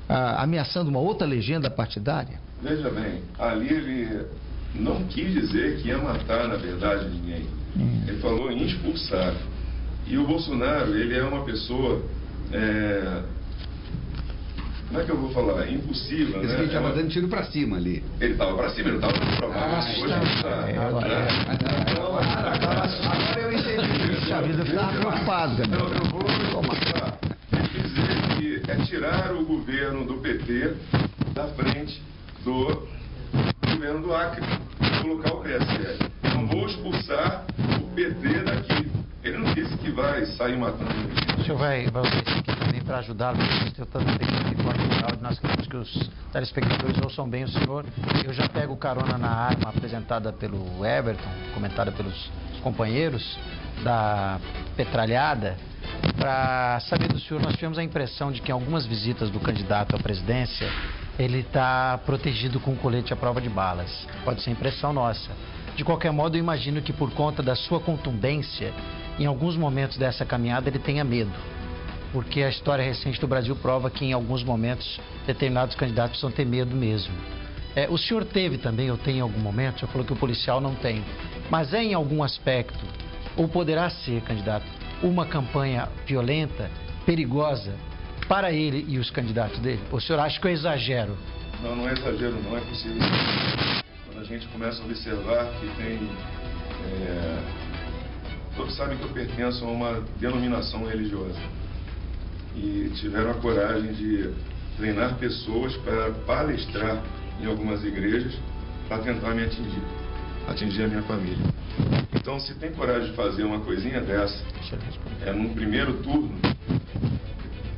ameaçando uma outra legenda partidária?
Veja bem, ali ele não quis dizer que ia matar, na verdade, ninguém. Ele falou em expulsar. E o Bolsonaro, ele é uma pessoa... Como é que eu vou falar? Impossível, né?
Ele estava dando tiro para cima ali.
Ele estava para cima, ele não estava para baixo.
Agora eu entendi. A vida estava preocupada.
Eu vou começar. Ele quis dizer que é tirar o governo do PT da frente do governo do Acre, colocar o PSL. Não vou expulsar o PT daqui. Ele não disse que vai sair matando ninguém.
O senhor vai usar isso aqui também para ajudá-lo. Eu também tenho aqui corte de áudio. Nós queremos que os telespectadores ouçam bem o senhor. Eu já pego carona na arma apresentada pelo Everton, comentada pelos companheiros da petralhada para saber do senhor. Nós tivemos a impressão de que em algumas visitas do candidato à presidência ele está protegido com um colete à prova de balas. Pode ser impressão nossa. De qualquer modo, eu imagino que por conta da sua contundência, em alguns momentos dessa caminhada ele tenha medo. Porque a história recente do Brasil prova que em alguns momentos determinados candidatos precisam ter medo mesmo. O senhor teve também, ou tem em algum momento, o senhor falou que o policial não tem, mas é em algum aspecto, ou poderá ser, candidato, uma campanha violenta, perigosa, para ele e os candidatos dele? O senhor acha que eu exagero?
Não, não é exagero, não é possível. Quando a gente começa a observar que tem... Todos sabem que eu pertenço a uma denominação religiosa. E tiveram a coragem de treinar pessoas para palestrar em algumas igrejas para tentar me atingir a minha família. Então, se tem coragem de fazer uma coisinha dessa, num primeiro turno,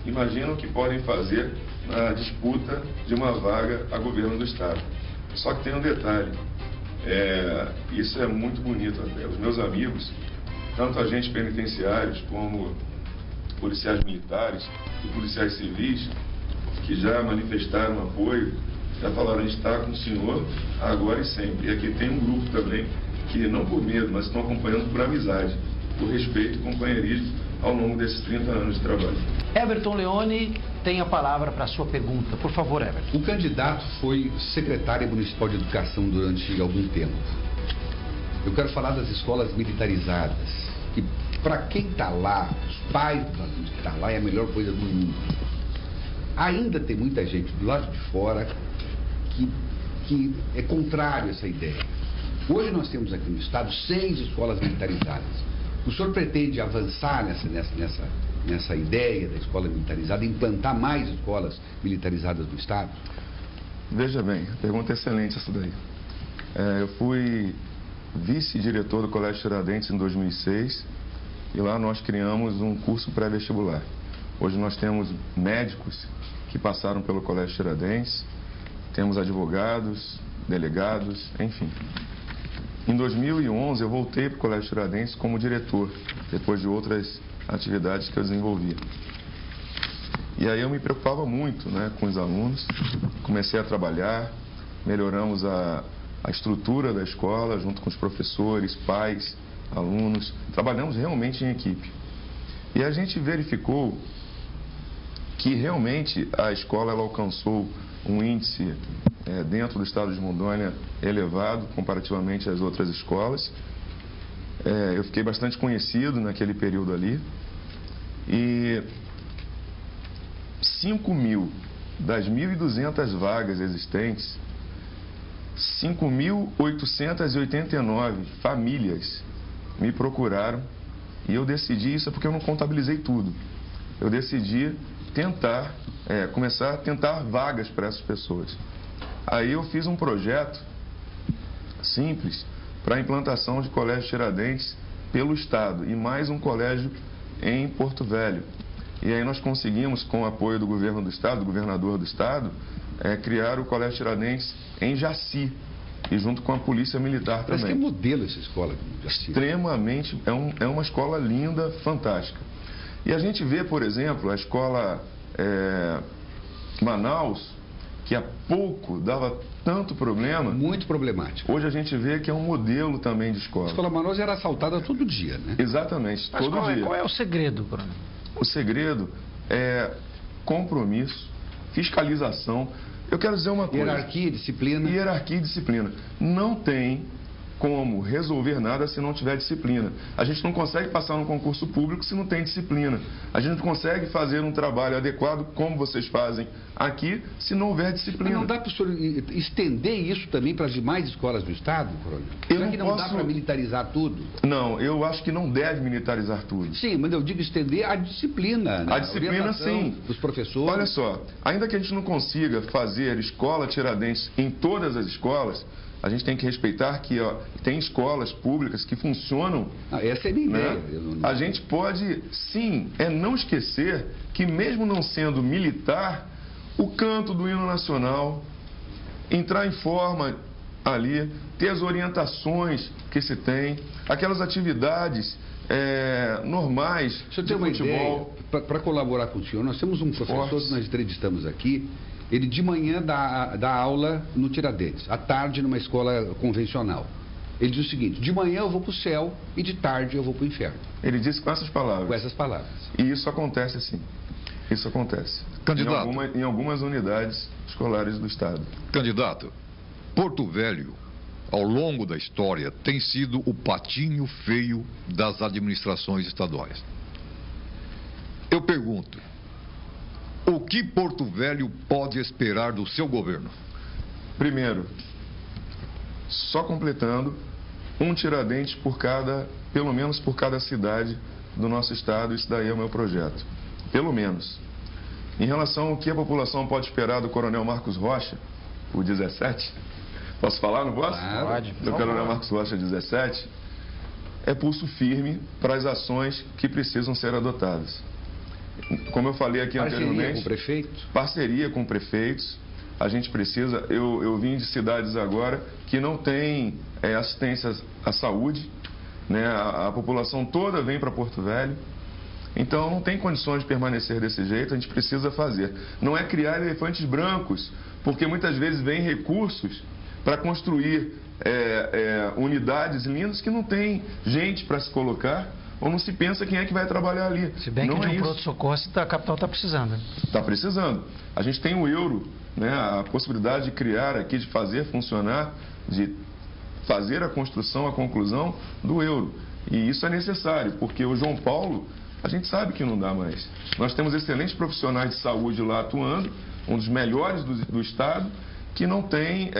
imagina o que podem fazer na disputa de uma vaga a governo do Estado. Só que tem um detalhe, isso é muito bonito até. Os meus amigos, tanto agentes penitenciários como policiais militares e policiais civis, que já manifestaram apoio, já falaram: a gente está com o senhor agora e sempre. E aqui tem um grupo também que, não por medo, mas estão acompanhando por amizade, por respeito e companheirismo ao longo desses 30 anos de trabalho.
Everton Leone tem a palavra para a sua pergunta. Por favor, Everton.
O candidato foi secretário municipal de educação durante algum tempo. Eu quero falar das escolas militarizadas, que para quem está lá, os pais dos alunos que estão lá, é a melhor coisa do mundo. Ainda tem muita gente do lado de fora que é contrário a essa ideia. Hoje nós temos aqui no estado 6 escolas militarizadas. O senhor pretende avançar nessa ideia da escola militarizada, implantar mais escolas militarizadas no estado?
Veja bem, pergunta excelente essa daí. Eu fui vice-diretor do Colégio Tiradentes em 2006 e lá nós criamos um curso pré-vestibular. Hoje nós temos médicos que passaram pelo Colégio Tiradentes, temos advogados, delegados, enfim. Em 2011 eu voltei para o Colégio Tiradentes como diretor, depois de outras atividades que eu desenvolvia. E aí eu me preocupava muito, com os alunos, comecei a trabalhar, melhoramos a estrutura da escola junto com os professores, pais, alunos, trabalhamos realmente em equipe. E a gente verificou que realmente a escola ela alcançou um índice dentro do estado de Rondônia elevado comparativamente às outras escolas. Eu fiquei bastante conhecido naquele período ali e 5.000 das 1.200 vagas existentes, 5.889 famílias me procuraram e eu decidi, isso é porque eu não contabilizei tudo, eu decidi começar a tentar vagas para essas pessoas. Aí eu fiz um projeto simples para a implantação de colégio Tiradentes pelo estado e mais um colégio em Porto Velho. E aí nós conseguimos, com o apoio do governo do estado, do governador do estado, criar o colégio Tiradentes em Jaci e junto com a polícia militar também.
Parece que é modelo essa escola, Jaci.
Extremamente, é uma escola linda, fantástica. E a gente vê, por exemplo, a escola Manaus, que há pouco dava tanto problema.
Muito problemático.
Hoje a gente vê que é um modelo também de escola.
A escola Manaus era assaltada todo dia, né?
Exatamente, todo dia.
Qual é o segredo, Bruno?
O segredo é compromisso, fiscalização. Eu quero dizer uma coisa.
Hierarquia e disciplina.
Hierarquia e disciplina. Não tem como resolver nada se não tiver disciplina. A gente não consegue passar num concurso público se não tem disciplina. A gente não consegue fazer um trabalho adequado, como vocês fazem aqui, se não houver disciplina.
Mas não dá para o senhor estender isso também para as demais escolas do estado, coronel? Será que não dá para militarizar tudo?
Não, eu acho que não deve militarizar tudo.
Sim, mas eu digo estender a disciplina, né?
A disciplina, sim.
Dos professores.
Olha só, ainda que a gente não consiga fazer escola Tiradentes em todas as escolas, a gente tem que respeitar que tem escolas públicas que funcionam.
Essa é a minha ideia.
A gente pode, sim, não esquecer que mesmo não sendo militar, o canto do hino nacional, entrar em forma ali, ter as orientações que se tem, aquelas atividades normais
Deixa eu
de
ter uma
futebol.
ideia, para colaborar com o senhor, nós temos um professor que nós entrevistamos aqui, ele de manhã dá aula no Tiradentes, à tarde numa escola convencional. Ele diz o seguinte: de manhã eu vou para o céu e de tarde eu vou para o inferno.
Ele disse com essas palavras.
Com essas palavras.
E isso acontece sim. Isso acontece.
Candidato.
Em algumas unidades escolares do Estado.
Candidato, Porto Velho, ao longo da história, tem sido o patinho feio das administrações estaduais. Eu pergunto, o que Porto Velho pode esperar do seu governo?
Primeiro, só completando, um Tiradentes pelo menos por cada cidade do nosso estado. Isso daí é o meu projeto. Pelo menos. Em relação ao que a população pode esperar do Coronel Marcos Rocha, o 17, posso falar, não posso?
Pode.
Do Coronel Marcos Rocha 17, é pulso firme para as ações que precisam ser adotadas. Como eu falei aqui anteriormente...
Parceria com o prefeito?
Parceria com prefeitos. A gente precisa... Eu vim de cidades agora que não tem assistência à saúde, né? A população toda vem para Porto Velho. Então, não tem condições de permanecer desse jeito, a gente precisa fazer. Não é criar elefantes brancos, porque muitas vezes vem recursos para construir unidades lindas que não tem gente para se colocar, ou não se pensa quem é que vai trabalhar ali.
Se bem
não
que de um pronto-socorro a capital está precisando.
Está precisando. A gente tem o euro, né? A possibilidade de criar aqui, de fazer funcionar, de fazer a construção, a conclusão do euro. E isso é necessário, porque o João Paulo... A gente sabe que não dá mais. Nós temos excelentes profissionais de saúde lá atuando, um dos melhores do Estado, que não tem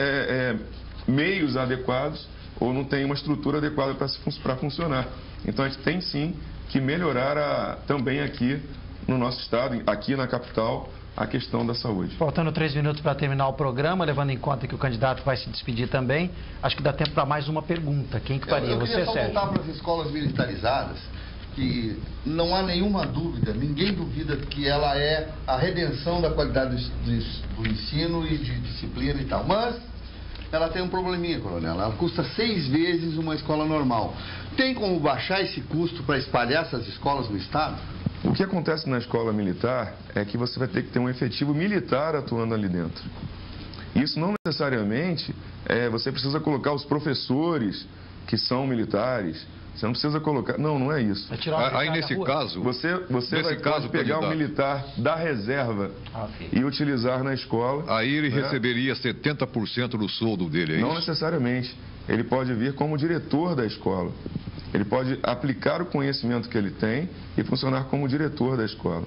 meios adequados ou não tem uma estrutura adequada para funcionar. Então, a gente tem sim que melhorar também aqui no nosso Estado, aqui na capital, a questão da saúde.
Faltando 3 minutos para terminar o programa, levando em conta que o candidato vai se despedir também, acho que dá tempo para mais uma pergunta. Quem que faria?
Eu queria só
Sérgio?
voltar para as escolas militarizadas, que não há nenhuma dúvida, ninguém duvida que ela é a redenção da qualidade do ensino e de disciplina e tal. Mas ela tem um probleminha, coronel. Ela custa 6 vezes uma escola normal. Tem como baixar esse custo para espalhar essas escolas no Estado?
O que acontece na escola militar é que você vai ter que ter um efetivo militar atuando ali dentro. Isso não necessariamente você precisa colocar os professores que são militares. Você não precisa colocar... Não é isso.
Aí, nesse caso...
Você pode pegar um militar da reserva e utilizar na escola.
Aí ele receberia 70% do soldo dele, é isso?
Não necessariamente. Ele pode vir como diretor da escola. Ele pode aplicar o conhecimento que ele tem e funcionar como diretor da escola.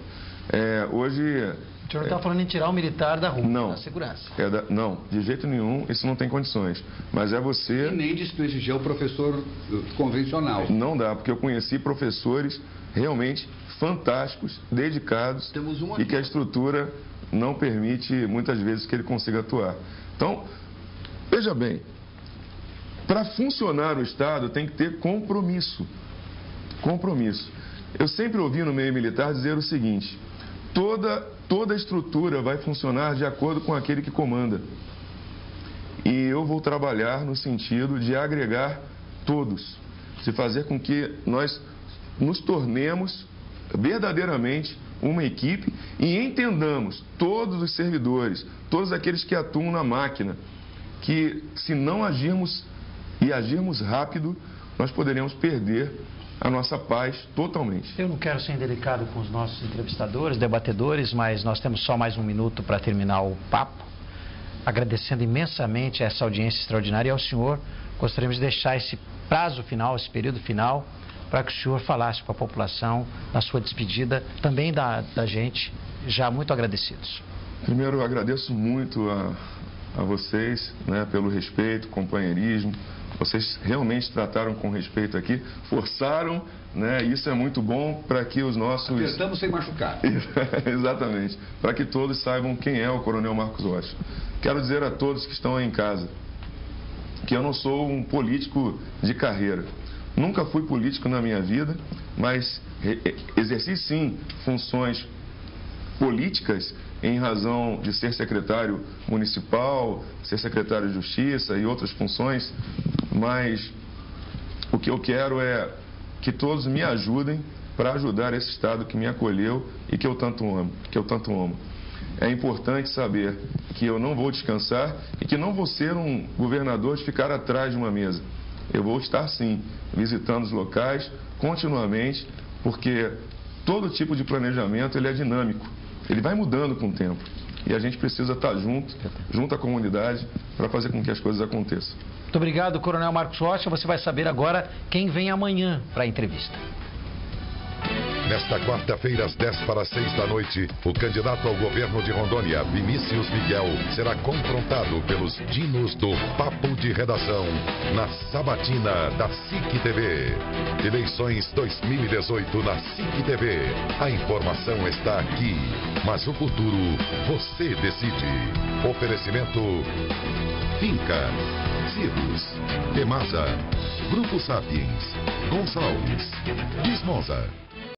Hoje...
O senhor está falando em tirar o militar da rua,
não,
da segurança.
Não, de jeito nenhum, isso não tem condições. Mas é você...
E nem desprestigiar o professor convencional.
Não dá, porque eu conheci professores realmente fantásticos, dedicados, e que a estrutura não permite, muitas vezes, que ele consiga atuar. Então, veja bem, para funcionar o Estado tem que ter compromisso. Compromisso. Eu sempre ouvi no meio militar dizer o seguinte: toda a estrutura vai funcionar de acordo com aquele que comanda. E eu vou trabalhar no sentido de agregar todos, de fazer com que nós nos tornemos verdadeiramente uma equipe e entendamos todos os servidores, todos aqueles que atuam na máquina, que se não agirmos e agirmos rápido, nós poderemos perder a nossa paz totalmente.
Eu não quero ser indelicado com os nossos entrevistadores, debatedores, mas nós temos só mais um minuto para terminar o papo. Agradecendo imensamente essa audiência extraordinária e ao senhor, gostaríamos de deixar esse prazo final, esse período final, para que o senhor falasse com a população na sua despedida, também da gente, já muito agradecidos.
Primeiro, eu agradeço muito a vocês, né, pelo respeito, companheirismo. Vocês realmente trataram com respeito aqui, forçaram, né? Isso é muito bom para que os nossos...
Apertamos sem machucar.
Exatamente, para que todos saibam quem é o Coronel Marcos Rocha. Quero dizer a todos que estão aí em casa que eu não sou um político de carreira. Nunca fui político na minha vida, mas exerci sim funções políticas em razão de ser secretário municipal, ser secretário de Justiça e outras funções, mas o que eu quero é que todos me ajudem para ajudar esse Estado que me acolheu e que eu tanto amo. É importante saber que eu não vou descansar e que não vou ser um governador de ficar atrás de uma mesa. Eu vou estar, sim, visitando os locais continuamente, porque todo tipo de planejamento ele é dinâmico, ele vai mudando com o tempo. E a gente precisa estar junto à comunidade, para fazer com que as coisas aconteçam.
Muito obrigado, Coronel Marcos Rocha. Você vai saber agora quem vem amanhã para a entrevista.
Nesta quarta-feira, às 5:50 da noite, o candidato ao governo de Rondônia, Vinícius Miguel, será confrontado pelos dinos do Papo de Redação na sabatina da SIC TV. Eleições 2018 na SIC TV. A informação está aqui, mas o futuro você decide. Oferecimento Finca, Cirrus, Temasa, Grupo Sapiens, Gonçalves, Desmoza.